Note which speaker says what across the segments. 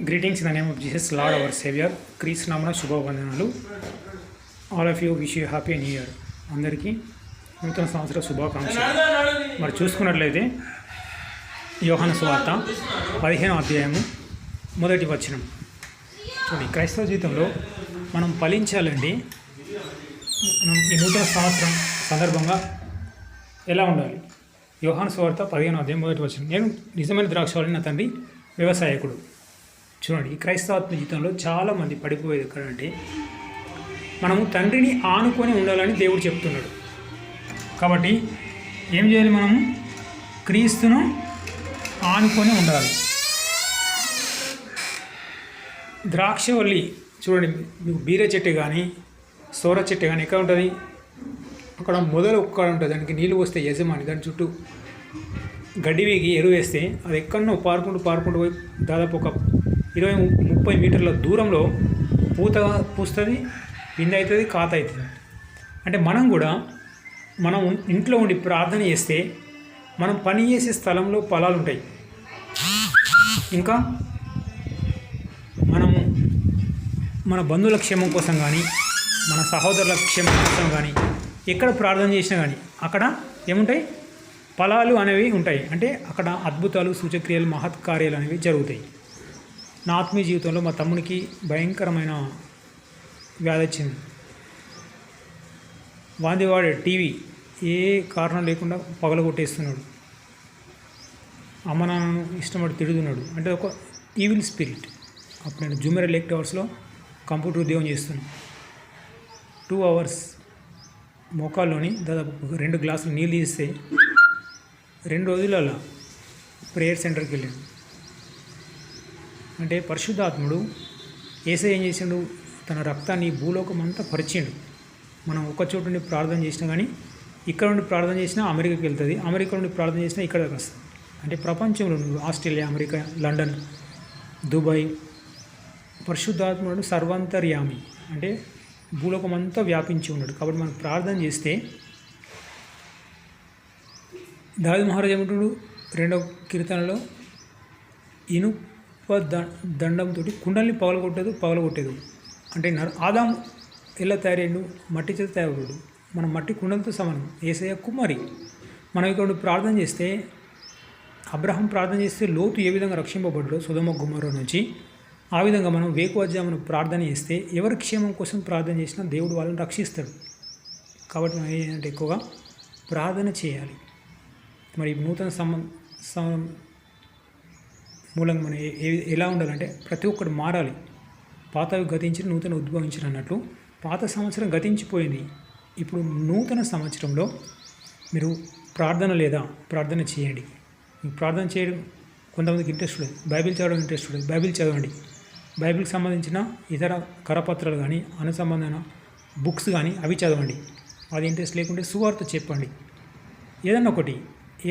Speaker 1: Greetings in the name of Jesus, Lord our Savior. క్రీస్తు నామమున శుభవందనాలు. All of you wish you happy new year. అందరికీ నూతన సంవత్సర శుభాకాంక్షలు. మరి చూసుకున్నట్లయితే యోహాను సువార్త 15వ అధ్యాయము 1వ వచనం. చూడండి, క్రైస్తవ జీవితంలో మనం ఫలించాలండి. మనం ఈ నూతన సంవత్సరం సందర్భంగా ఎలా ఉండాలి? యోహాను సువార్త 15వ అధ్యాయం 1వ వచనం. నేను నిజమైన ద్రాక్షావళి, నా తండ్రి వ్యవసాయకుడు. చూడండి, ఈ క్రైస్తవాత్మ జీవితంలో చాలామంది పడిపోయేది ఎక్కడంటే, మనము తండ్రిని ఆనుకొని ఉండాలని దేవుడు చెప్తున్నాడు. కాబట్టి ఏం చేయాలి? మనము క్రీస్తును ఆనుకొని ఉండాలి. ద్రాక్షవల్లి చూడండి, మీకు బీర చెట్టు కానీ సోర చెట్టు కానీ ఎక్కడ ఉంటుంది? అక్కడ మొదలు ఒక్కడ ఉంటుంది. దానికి నీళ్ళు వస్తే యజమాని దాని చుట్టూ గడ్డి వేగి ఎరువు వేస్తే అది ఎక్కడనో పారుకుంటూ పోయి దాదాపు ఒక 20-30 మీటర్ల దూరంలో పూస్తుంది, పిండి అవుతుంది, కాత అవుతుంది. అంటే మనం కూడా మనం ఇంట్లో ఉండి ప్రార్థన చేస్తే మనం పని చేసే స్థలంలో పొలాలు ఉంటాయి. ఇంకా మనము మన బంధువుల క్షేమం కోసం కానీ, మన సహోదరుల క్షేమం కోసం కానీ, ఎక్కడ ప్రార్థన చేసినా కానీ అక్కడ ఏముంటాయి? ఫలాలు అనేవి ఉంటాయి. అంటే అక్కడ అద్భుతాలు, సూచక్రియలు, మహత్కార్యాలు అనేవి జరుగుతాయి. నా ఆత్మీయ జీవితంలో మా తమ్మునికి భయంకరమైన వ్యాధి వచ్చింది. వాడే టీవీ ఏ కారణం లేకుండా పగలగొట్టేస్తున్నాడు. అమ్మ నాన్నను ఇష్టపడి తిడుతున్నాడు. అంటే ఒక ఈవిల్ స్పిరిట్. అప్పుడు నేను జూమర్ ఎలక్ట్ అవర్స్లో కంప్యూటర్ ఉద్యోగం చేస్తున్నాను. 2 అవర్స్ మోకాల్లోని దాదాపు 2 గ్లాసులు నీళ్ళు తీస్తే 2 రోజులలో ప్రేయర్ సెంటర్కి వెళ్ళాను. అంటే పరిశుద్ధాత్ముడు యేసయ్య ఏం చేసిండు? తన రక్తాన్ని భూలోకం అంతా పరిచిండు. మనం ఒక చోటు నుండి ప్రార్థన చేసినా కానీ, ఇక్కడ నుండి ప్రార్థన చేసినా అమెరికాకి వెళ్తుంది, అమెరికా నుండి ప్రార్థన చేసినా ఇక్కడికి వస్తుంది. అంటే ప్రపంచంలో ఆస్ట్రేలియా, అమెరికా, లండన్, దుబాయ్ పరిశుద్ధాత్ముడు సర్వాంతర్యామి, అంటే భూలోకం అంతా వ్యాపించి ఉన్నాడు. కాబట్టి మనం ప్రార్థన చేస్తే దావీదు మహారాజు ఏమంటున్నాడు 2వ కీర్తనలో, ఇనుప దండంతో కుండల్ని పగలగొట్టేది. అంటే ఆదాము ఎలా తయారయ్యాడు? మట్టి చేత తయారయ్యాడు. మనం మట్టి కుండలతో సమానం. యేసయ్య కుమారి. మనం ఇక్కడ ప్రార్థన చేస్తే, అబ్రహాం ప్రార్థన చేస్తే లోతు ఏ విధంగా రక్షింపబడ్డాడో సొదొమ గొమొర్రా నుంచి, ఆ విధంగా మనం వేకువజామున ప్రార్థన చేస్తే, ఎవరి క్షేమం కోసం ప్రార్థన చేసినా దేవుడు వాళ్ళని రక్షిస్తాడు. కాబట్టి మనం ఏంటంటే ఎక్కువగా ప్రార్థన చేయాలి. మరి నూతన మూలంగా మనం ఎలా ఉండాలంటే, ప్రతి ఒక్కటి మారాలి. పాతవి గతించి నూతన ఉద్భవించిన అన్నట్లు, పాత సంవత్సరం గతించిపోయింది. ఇప్పుడు నూతన సంవత్సరంలో మీరు ప్రార్థన చేయండి. మీకు ప్రార్థన చేయడం కొంతమందికి ఇంట్రెస్ట్ ఉండదు, బైబిల్ చదవడం ఇంట్రెస్ట్ ఉండదు. బైబిల్ చదవండి. బైబిల్కి సంబంధించిన ఇతర కరపత్రాలు కానీ, అనుసంబంధమైన బుక్స్ కానీ అవి చదవండి. అది ఇంట్రెస్ట్ లేకుంటే సువార్త చెప్పండి. ఏదన్నా ఒకటి.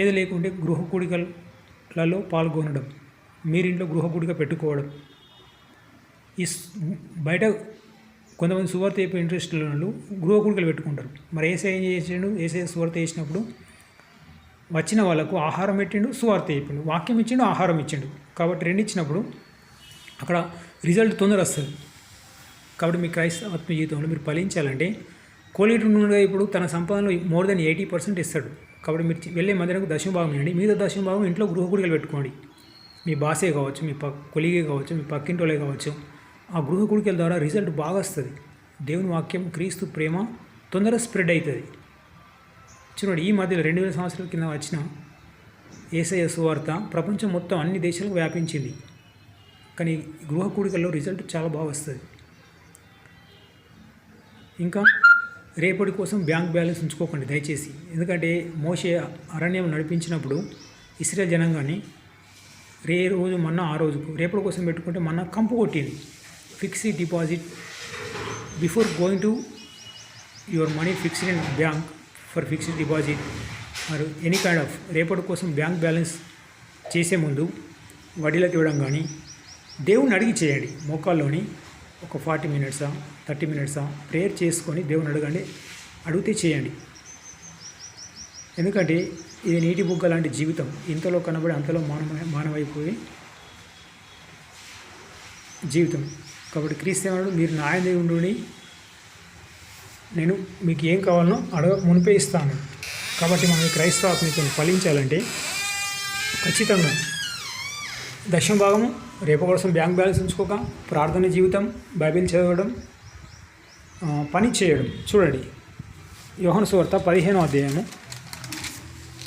Speaker 1: ఏది లేకుంటే గృహ కూడికలలో పాల్గొనడం, మీరింట్లో గృహ కూడిక పెట్టుకోవడం. ఈ బయట కొంతమంది సువార్త అయిపోయి ఇంట్రెస్ట్ ఉన్న వాళ్ళు గృహ కూడికలు పెట్టుకుంటారు. మరి యేసయ్య ఏం చేసిండు? యేసయ్య సువార్త చేసినప్పుడు వచ్చిన వాళ్ళకు ఆహారం పెట్టిండు, సువార్త అయిపోయిండు, వాక్యం ఇచ్చిండు, ఆహారం ఇచ్చిండు. కాబట్టి 2 ఇచ్చినప్పుడు అక్కడ రిజల్ట్ తొందర వస్తుంది. కాబట్టి మీ క్రైస్తవ ఆత్మ జీవితంలో మీరు ఫలించాలంటే, కోలీటు నుండి ఇప్పుడు తన సంపాదనలో మోర్ దెన్ 80% ఇస్తాడు. కాబట్టి మీరు వెళ్ళే మందిరకు దశమభాగం ఇవ్వండి. మీద దశమభాగం ఇంట్లో గృహ కూడికలు పెట్టుకోండి. మీ బాసే కావచ్చు, మీ కొలిగే కావచ్చు, మీ పక్కింటోలే కావచ్చు. ఆ గృహ కూడికల ద్వారా రిజల్ట్ బాగా వస్తుంది. దేవుని వాక్యం, క్రీస్తు ప్రేమ తొందరగా స్ప్రెడ్ అవుతుంది. చూడండి, ఈ మధ్యలో 2000 సంవత్సరాల కింద వచ్చిన యేసయ్య సువార్త ప్రపంచం మొత్తం అన్ని దేశాలకు వ్యాపించింది. కానీ గృహ కూడికల్లో రిజల్ట్ చాలా బాగా వస్తుంది. ఇంకా రేపటి కోసం బ్యాంక్ బ్యాలెన్స్ ఉంచుకోకండి దయచేసి. ఎందుకంటే మోషే అరణ్యం నడిపించినప్పుడు ఇశ్రాయేలు జనాంగాన్ని రోజు మన్నా ఆ రోజుకు రేపటి కోసం పెట్టుకుంటే మన్నా కంపు కొట్టింది. Fixed deposit before going to your money fixed in bank for fixed deposit or any kind of రేపటి కోసం బ్యాంక్ బ్యాలెన్స్ చేసే ముందు వడ్డీలకు ఇవ్వడం కానీ దేవుని అడిగి చేయండి. మోకాల్లోని ఒక 40 మినిట్సా 30 మినిట్సా ప్రేయర్ చేసుకొని దేవుని అడిగితే చేయండి. ఎందుకంటే ఇది నీటి బుగ్గ లాంటి జీవితం. ఇంతలో కనబడి అంతలో మానమైపోయి జీవితం. కాబట్టి క్రీస్తు ఏమన్నాడు, మీరు నా యందు ఉండుడి, నేను మీకు ఏం కావాలనో మునిపే ఇస్తాను. కాబట్టి మనం ఈ క్రైస్తవ ఆత్మీయతను ఫలించాలంటే ఖచ్చితంగా దశమ భాగము రేపు కోసం బ్యాంక్ బ్యాలెన్స్ ఉంచుకోక, ప్రార్థన జీవితం, బైబిల్ చదవడం, పని చేయడం. చూడండి, యోహాను సువార్త 15వ అధ్యాయము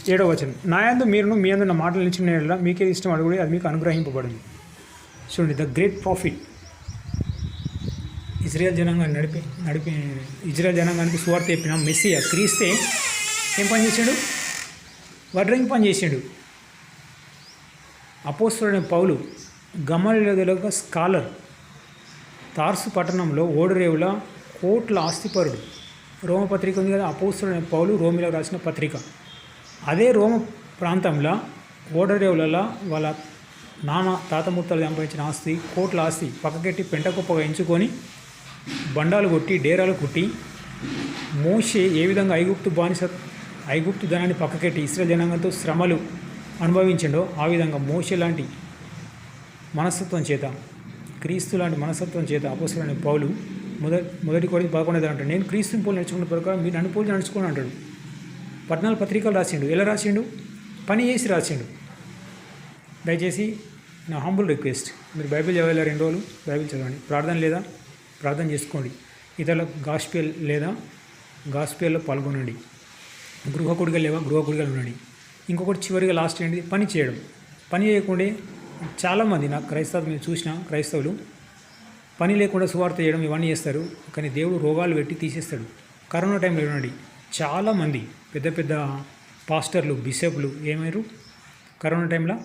Speaker 1: 7వ వచనం, నా యందు మీరును మీ యందు నా మాటలు నిలిచిన యెడల మీకే ఇష్టం అడుగుడి, అది మీకు అనుగ్రహింపబడింది. చూడండి, ద గ్రేట్ ప్రాఫిట్ ఇజ్రాయెల్ జనాంగాన్ని నడిపి ఇజ్రాయెల్ జనాంగానికి సువార్త చెప్పిన మెస్సియా క్రీస్తే ఏం పని చేశాడు? వడ్రంగి పని చేశాడు. అపోస్తలుడైన పౌలు గమలీయేలుగా స్కాలర్, తార్సు పట్టణంలో ఓడరేవుల కోట్ల ఆస్తిపరుడు. రోమపత్రిక ఉంది కదా, అపోస్తలుడైన పౌలు రోమిలో రాసిన పత్రిక. అదే రోమ ప్రాంతంలో ఓడరేవులలో వాళ్ళ నాన్న తాత ముత్తలు సంపాదించిన ఆస్తి, కోట్ల ఆస్తి పక్కకెట్టి పెంటకుప్పగా ఎంచుకొని బండాలు కొట్టి డేరాలు కొట్టి మోషే ఏ విధంగా ఐగుప్తు ధనాన్ని పక్కకెట్టి ఇశ్రాయేలు జనాంగంతో శ్రమలు అనుభవించిండో ఆ విధంగా మోషే లాంటి మనస్తత్వం చేత, క్రీస్తు లాంటి మనస్తత్వం చేత అపోస్తలుడైన పౌలు మొదటి కొరింథీ 11 అంటాడు, నేను క్రీస్తుని పోలి నడుచుకున్న ప్రకారం మీరు నన్ను పోలి నడుచుకోని అంటాడు. 14 పత్రికలు రాసిండు. ఎలా రాసిండు? పని చేసి రాసిండు. దయచేసి నా హంబుల్ రిక్వెస్ట్, మీరు బైబిల్ చదవాలి 2 రోజులు బైబిల్ చదవండి. ప్రార్థన లేదా ప్రార్థన చేసుకోండి. ఇతరుల గాస్పెల్లో పాల్గొనండి. గృహ కూడికలు లేవా గృహ కూడికలు ఉండండి. ఇంకొకటి చివరిగా లాస్ట్ ఏంటి? పని చేయడం. పని చేయకుండా చాలామంది నాకు క్రైస్తవులు మీరు చూసిన క్రైస్తవులు పని లేకుండా సువార్త చేయడం ఇవన్నీ చేస్తారు. కానీ దేవుడు రోగాలు పెట్టి తీసేస్తాడు. కరోనా టైంలో వినండి, చాలామంది పెద్ద పెద్ద పాస్టర్లు, బిషప్లు ఏమయ్యారు? కరోనా టైంలో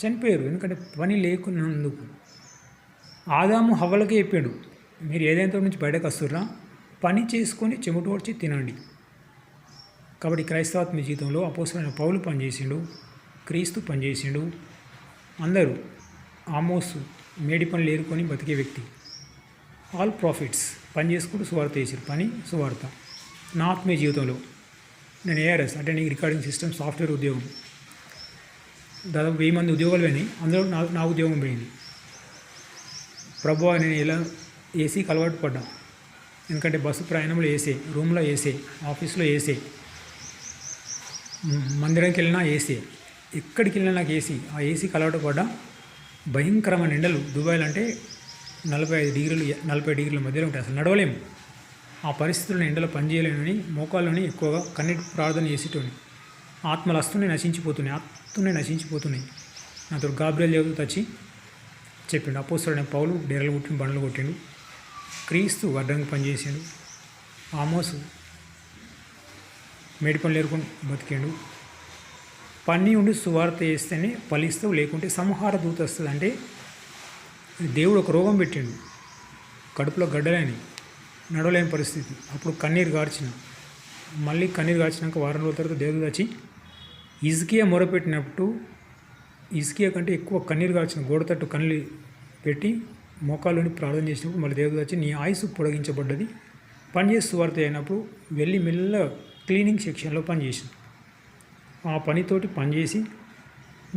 Speaker 1: చనిపోయారు. ఎందుకంటే పని లేకున్నందుకు. ఆదాము హవ్వలకే చెప్పాడు, మీరు ఏదైనా నుంచి బయటకు వస్తుర్రా, పని చేసుకొని చెమట వచ్చి తినండి. కాబట్టి క్రైస్తవాత్మ జీవితంలో అపోస్తలుడైన పౌలు పనిచేసిండు, క్రీస్తు పనిచేసిండు. అందరూ ఆమోసు మేడి పనులు ఏరుకొని బతికే వ్యక్తి. ఆల్ ప్రాఫిట్స్ పని చేసుకుంటూ సువార్త చేసారు. పని సువార్త. నా ఆత్మీయ జీవితంలో నేను ఏఆర్ఎస్ అంటే రికార్డింగ్ సిస్టమ్ సాఫ్ట్వేర్ ఉద్యోగం, దాదాపు 1000 మంది ఉద్యోగాలు పోయినాయి. అందులో నా ఉద్యోగం పోయింది. ప్రభువా, నేను ఎలా ఏసీకి అలవాటు పడ్డా. ఎందుకంటే బస్సు ప్రయాణంలో ఏసే, రూమ్లో ఏసే, ఆఫీస్లో ఏసే, మందిరానికి వెళ్ళినా ఏసీ, ఎక్కడికి వెళ్ళినా నాకు ఏసీ. ఆ ఏసీకి అలవాటు పడ్డా. భయంకరమైన ఎండలు దుబాయ్లో అంటే 45 డిగ్రీలు 40 డిగ్రీల మధ్యలో ఉంటాయి. అసలు నడవలేము. ఆ పరిస్థితులను ఎండలో పనిచేయలేనని మోకాళ్ళని ఎక్కువగా కన్నీటి ప్రార్థన చేసేటోని. ఆత్మలు వస్తున్నాయి, నశించిపోతున్నాయి. నాతో గాబ్రియల్ దేవదూత వచ్చి చెప్పిండు, అపోస్తలుడైన పౌలు డేరలు కొట్టిన బండలు కొట్టిండు, క్రీస్తు వడ్రంగి పనిచేసాడు, ఆమోసు మేడి పనులు ఏరుకొని బతికాడు. పని ఉండి సువార్త చేస్తేనే ఫలిస్తావు, లేకుంటే సంహార దూత వస్తుంది. అంటే దేవుడు ఒక రోగం పెట్టిండు, కడుపులో గడ్డలేని, నడవలేని పరిస్థితి. అప్పుడు కన్నీరు గార్చిన, మళ్ళీ కన్నీరు గార్చినాక వారం రోజుల తర్వాత దేవుడు వచ్చి హిజ్కియా మొరపెట్టినప్పుడు హిజ్కియా కంటే ఎక్కువ కన్నీరు గార్చిన గోడతట్టు కన్నీళ్ళు పెట్టి మోకాళ్ళని ప్రార్థన చేసినప్పుడు మళ్ళీ దేవుడు వచ్చి నీ ఆయుసు పొడిగించబడ్డది, పనిచేసి సువార్త అయినప్పుడు వెళ్ళి మెల్ల క్లీనింగ్ సెక్షన్లో పనిచేసిన. ఆ పనితోటి పనిచేసి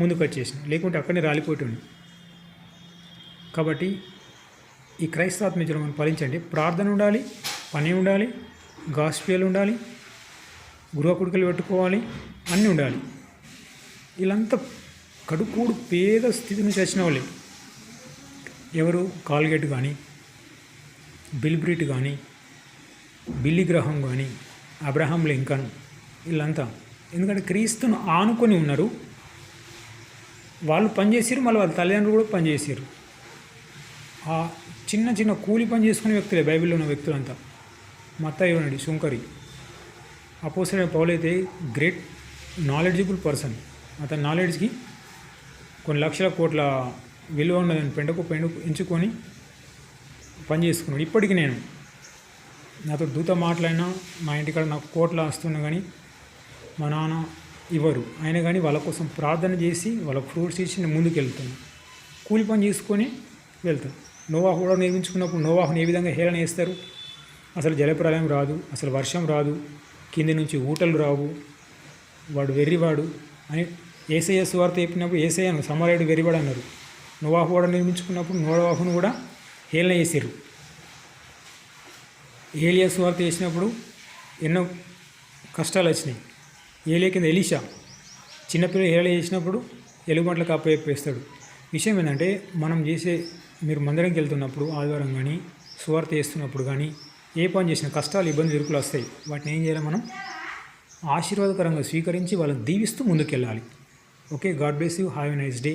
Speaker 1: ముందుకు వచ్చేసిన, లేకుంటే అక్కడనే రాలిపోతుంది. కాబట్టి ఈ క్రైస్తవాత్మీయులను మనం ఫలించండి. ప్రార్థన ఉండాలి, పని ఉండాలి, గాస్పెల్ ఉండాలి, గృహ కుడికలు పెట్టుకోవాలి, అన్నీ ఉండాలి. వీళ్ళంతా కడుకూడు పేద స్థితి నుంచి వచ్చిన వాళ్ళే. ఎవరు? కాల్గేట్ కానీ, బిల్బ్రిట్ కానీ, బిల్లీ గ్రహం కానీ, అబ్రహాం లింకన్, వీళ్ళంతా ఎందుకంటే క్రీస్తును ఆనుకొని ఉన్నారు. వాళ్ళు పనిచేసారు, మళ్ళీ వాళ్ళ తల్లిదండ్రులు కూడా పనిచేసారు. ఆ చిన్న చిన్న కూలి పని చేసుకునే వ్యక్తులే బైబిల్లో ఉన్న వ్యక్తులంతా. మత్తయి ఉన్నాడు, శుంకరి. అపోస్తలుడైన పౌలు అయితే గ్రేట్ నాలెడ్జబుల్ పర్సన్. అతని నాలెడ్జ్కి కొన్ని లక్షల కోట్ల విలువ ఉన్నదని పెండకు ఎంచుకొని పని చేసుకున్నాడు. ఇప్పటికీ నేను నాతో దూత మాట్లాడినా, మా ఇంటికాడ నాకు కోట్ల వస్తున్నా కానీ మా నాన్న ఇవ్వరు. అయినా కానీ వాళ్ళ కోసం ప్రార్థన చేసి వాళ్ళకు ఫ్రూట్స్ ఇచ్చి నేను ముందుకు వెళ్తాను. కూలి పని చేసుకొని వెళ్తాను. నోవాహు కూడా నిర్మించుకున్నప్పుడు నోవాహుని ఏ విధంగా హేళన చేస్తారు? అసలు జలప్రలయం రాదు, అసలు వర్షం రాదు, కింది నుంచి ఊటలు రావు, వాడు వెర్రివాడు అని ఏసయ్య సువార్త చెప్పినప్పుడు ఏసయ్యను సమరయుడు వెర్రివాడు అన్నారు. నోవాహు కూడా నిర్మించుకున్నప్పుడు నోవాహును కూడా హేళన చేసారు. ఏలియా సువార్త చేసినప్పుడు ఎన్నో కష్టాలు వచ్చినాయి. ఏలియా కింద ఎలీషా చిన్నపిల్లలు హేళన చేసినప్పుడు ఎలుగుబంట్లకు అప్పచెప్పేస్తాడు. విషయం ఏంటంటే మనం చేసే మీరు మందిరంకి వెళ్తున్నప్పుడు ఆదివారం కానీ సువార్త చేస్తున్నప్పుడు కానీ ఏ పని చేసినా కష్టాలు ఇబ్బందులు ఇరుకులు వస్తాయి. వాటిని ఏం చేయాలి, మనం ఆశీర్వాదకరంగా స్వీకరించి వాళ్ళని దీవిస్తూ ముందుకెళ్ళాలి. Okay, God bless you, have a nice day.